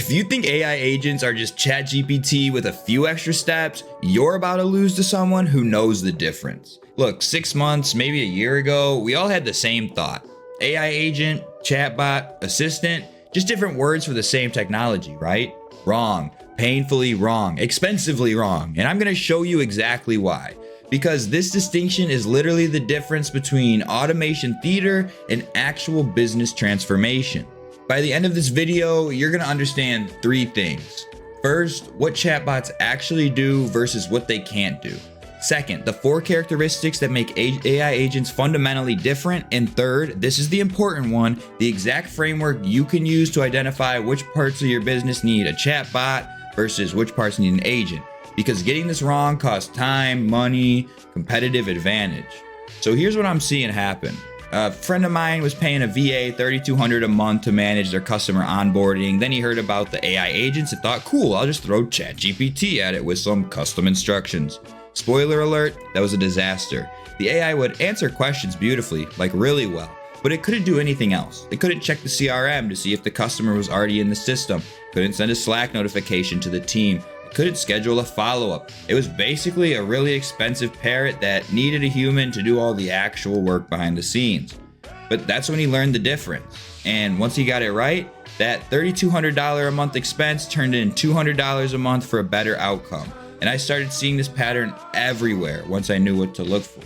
If you think AI agents are just ChatGPT with a few extra steps, you're about to lose to someone who knows the difference. Look, 6 months, maybe a year ago, we all had the same thought. AI agent, chatbot, assistant, just different words for the same technology, right? Wrong, painfully wrong, expensively wrong, and I'm gonna show you exactly why. Because this distinction is literally the difference between automation theater and actual business transformation. By the end of this video, you're gonna understand 3 things. First, what chatbots actually do versus what they can't do. Second, the 4 characteristics that make AI agents fundamentally different. And third, this is the important one, the exact framework you can use to identify which parts of your business need a chatbot versus which parts need an agent. Because getting this wrong costs time, money, competitive advantage. So here's what I'm seeing happen. A friend of mine was paying a VA $3,200 a month to manage their customer onboarding. Then he heard about the AI agents and thought, cool, I'll just throw ChatGPT at it with some custom instructions. Spoiler alert, that was a disaster. The AI would answer questions beautifully, like really well, but it couldn't do anything else. It couldn't check the CRM to see if the customer was already in the system, couldn't send a Slack notification to the team, couldn't schedule a follow-up. It was basically a really expensive parrot that needed a human to do all the actual work behind the scenes. But that's when he learned the difference. And once he got it right, that $3,200 a month expense turned in $200 a month for a better outcome. And I started seeing this pattern everywhere once I knew what to look for.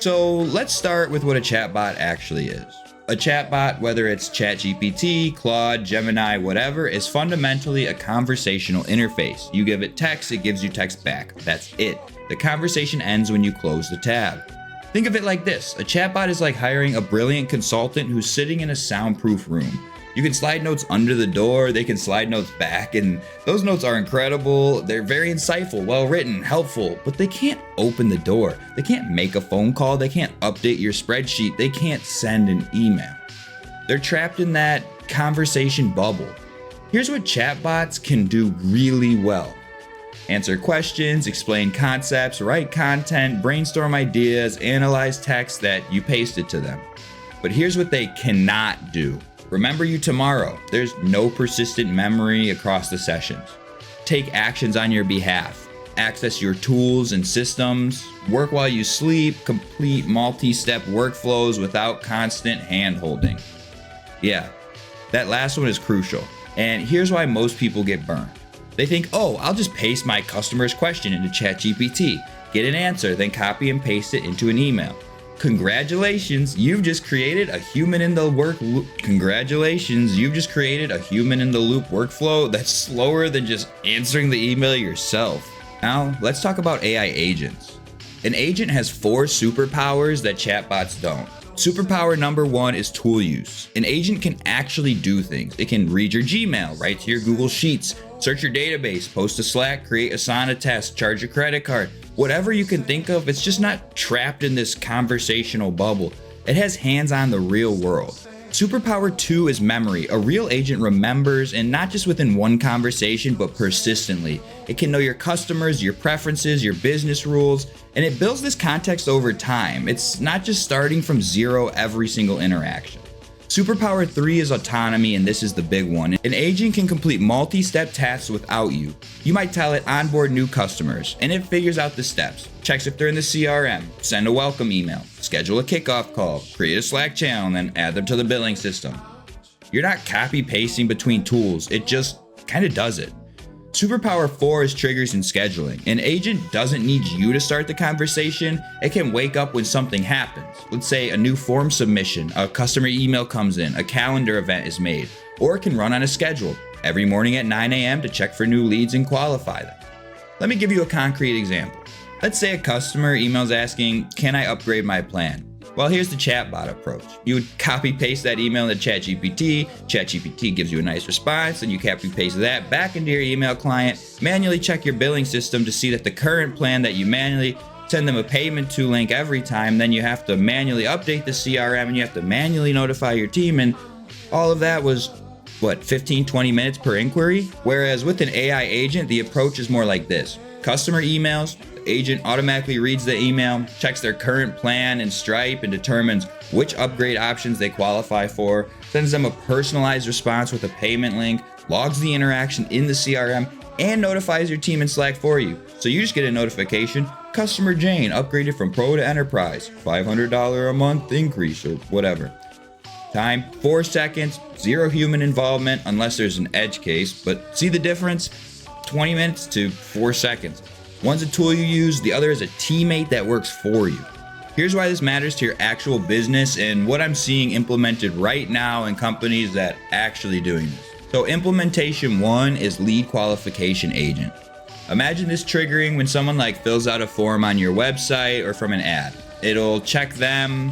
So let's start with what a chatbot actually is. A chatbot, whether it's ChatGPT, Claude, Gemini, whatever, is fundamentally a conversational interface. You give it text, it gives you text back. That's it. The conversation ends when you close the tab. Think of it like this. A chatbot is like hiring a brilliant consultant who's sitting in a soundproof room. You can slide notes under the door, they can slide notes back, and those notes are incredible. They're very insightful, well written, helpful, but they can't open the door. They can't make a phone call, they can't update your spreadsheet, they can't send an email. They're trapped in that conversation bubble. Here's what chatbots can do really well. Answer questions, explain concepts, write content, brainstorm ideas, analyze text that you pasted to them. But here's what they cannot do. Remember you tomorrow. There's no persistent memory across the sessions. Take actions on your behalf. Access your tools and systems. Work while you sleep. Complete multi-step workflows without constant hand-holding. Yeah, that last one is crucial. And here's why most people get burned. They think, oh, I'll just paste my customer's question into ChatGPT, get an answer, then copy and paste it into an email. Congratulations, you've just created a human in the loop. Congratulations, you've just created a human in the loop workflow that's slower than just answering the email yourself. Now, let's talk about AI agents. An agent has 4 superpowers that chatbots don't. Superpower number 1 is tool use. An agent can actually do things. It can read your Gmail, write to your Google Sheets, search your database, post a Slack, create a Asana test, charge a credit card. Whatever you can think of, it's just not trapped in this conversational bubble. It has hands on the real world. Superpower 2 is memory. A real agent remembers, and not just within one conversation, but persistently. It can know your customers, your preferences, your business rules, and it builds this context over time. It's not just starting from zero every single interaction. Superpower 3 is autonomy, and this is the big one. An agent can complete multi-step tasks without you. You might tell it onboard new customers, and it figures out the steps, checks if they're in the CRM, send a welcome email, schedule a kickoff call, create a Slack channel, and then add them to the billing system. You're not copy-pasting between tools, it just kind of does it. Superpower 4 is triggers and scheduling. An agent doesn't need you to start the conversation. It can wake up when something happens. Let's say a new form submission, a customer email comes in, a calendar event is made, or it can run on a schedule every morning at 9 a.m. to check for new leads and qualify them. Let me give you a concrete example. Let's say a customer emails asking, can I upgrade my plan? Well, here's the chatbot approach. You would copy paste that email into ChatGPT. ChatGPT gives you a nice response, and you copy paste that back into your email client. Manually check your billing system to see that the current plan that you manually send them a payment to link every time. Then you have to manually update the CRM, and you have to manually notify your team. And all of that was, 15-20 minutes per inquiry? Whereas with an AI agent, the approach is more like this. Customer emails, the agent automatically reads the email, checks their current plan in Stripe, and determines which upgrade options they qualify for, sends them a personalized response with a payment link, logs the interaction in the CRM, and notifies your team in Slack for you. So you just get a notification, customer Jane upgraded from Pro to Enterprise, $500 a month increase or whatever. Time, 4 seconds, 0 human involvement unless there's an edge case, but see the difference? 20 minutes to 4 seconds. One's a tool you use, the other is a teammate that works for you. Here's why this matters to your actual business and what I'm seeing implemented right now in companies that actually doing this. So implementation 1 is lead qualification agent. Imagine this triggering when someone fills out a form on your website or from an ad. It'll check them,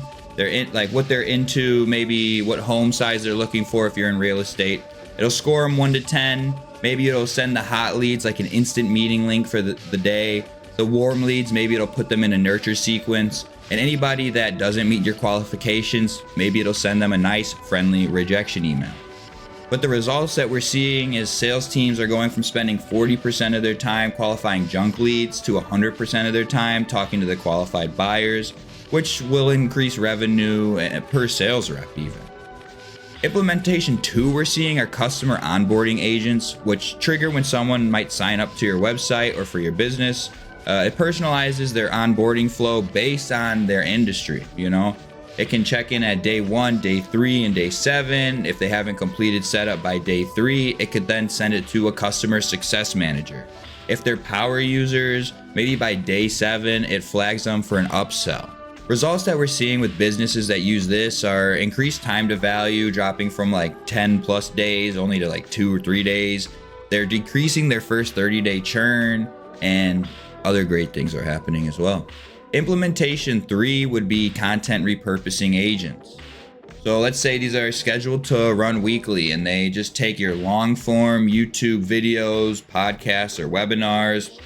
what they're into, maybe what home size they're looking for if you're in real estate. It'll score them 1 to 10. Maybe it'll send the hot leads like an instant meeting link for the day. The warm leads, maybe it'll put them in a nurture sequence. And anybody that doesn't meet your qualifications, maybe it'll send them a nice, friendly rejection email. But the results that we're seeing is sales teams are going from spending 40% of their time qualifying junk leads to 100% of their time talking to the qualified buyers, which will increase revenue per sales rep even. Implementation 2 we're seeing are customer onboarding agents, which trigger when someone might sign up to your website or for your business. It personalizes their onboarding flow based on their industry, It can check in at day 1, day 3, and day 7. If they haven't completed setup by day 3, it could then send it to a customer success manager. If they're power users, maybe by day 7, it flags them for an upsell. Results that we're seeing with businesses that use this are increased time to value, dropping from 10 plus days only to 2 or 3 days. They're decreasing their first 30-day churn, and other great things are happening as well. Implementation 3 would be content repurposing agents. So let's say these are scheduled to run weekly and they just take your long form YouTube videos, podcasts, or webinars,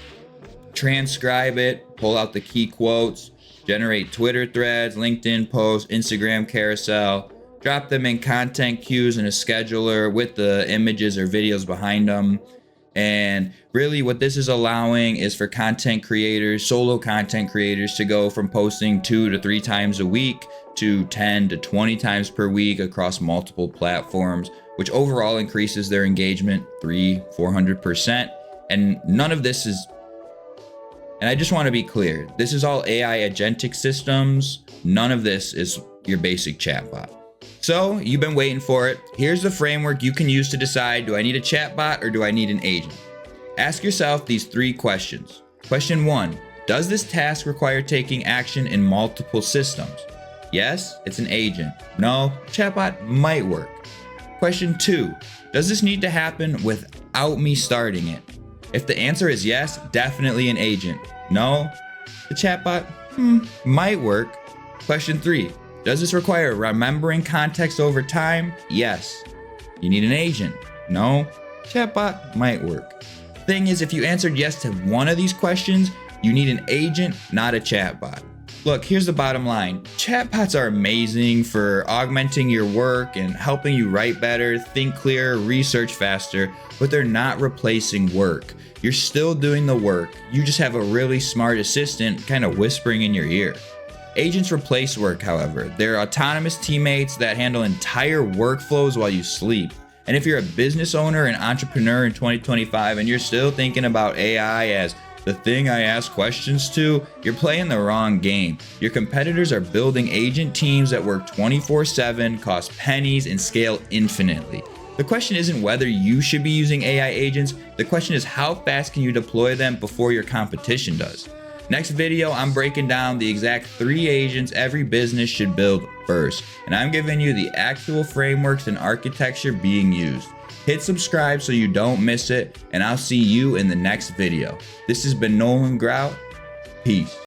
transcribe it, pull out the key quotes, generate Twitter threads, LinkedIn posts, Instagram carousel, drop them in content queues in a scheduler with the images or videos behind them. And really what this is allowing is for content creators, solo content creators, to go from posting 2 to 3 times a week to 10 to 20 times per week across multiple platforms, which overall increases their engagement 300-400%. And none of this is, and I just want to be clear, this is all AI agentic systems. None of this is your basic chatbot. So you've been waiting for it. Here's the framework you can use to decide, do I need a chatbot or do I need an agent? Ask yourself these 3 questions. Question 1, does this task require taking action in multiple systems? Yes, it's an agent. No, chatbot might work. Question 2, does this need to happen without me starting it? If the answer is yes, definitely an agent. No, the chatbot might work. Question 3, does this require remembering context over time? Yes. You need an agent? No. Chatbot might work. Thing is, if you answered yes to one of these questions, you need an agent, not a chatbot. Look, here's the bottom line. Chatbots are amazing for augmenting your work and helping you write better, think clearer, research faster, but they're not replacing work. You're still doing the work. You just have a really smart assistant kind of whispering in your ear. Agents replace work, however. They're autonomous teammates that handle entire workflows while you sleep. And if you're a business owner and entrepreneur in 2025 and you're still thinking about AI as the thing I ask questions to, you're playing the wrong game. Your competitors are building agent teams that work 24/7, cost pennies, and scale infinitely. The question isn't whether you should be using AI agents. The question is how fast can you deploy them before your competition does. Next video, I'm breaking down the exact 3 agents every business should build first, and I'm giving you the actual frameworks and architecture being used. Hit subscribe so you don't miss it, and I'll see you in the next video. This has been Nolan Grout. Peace.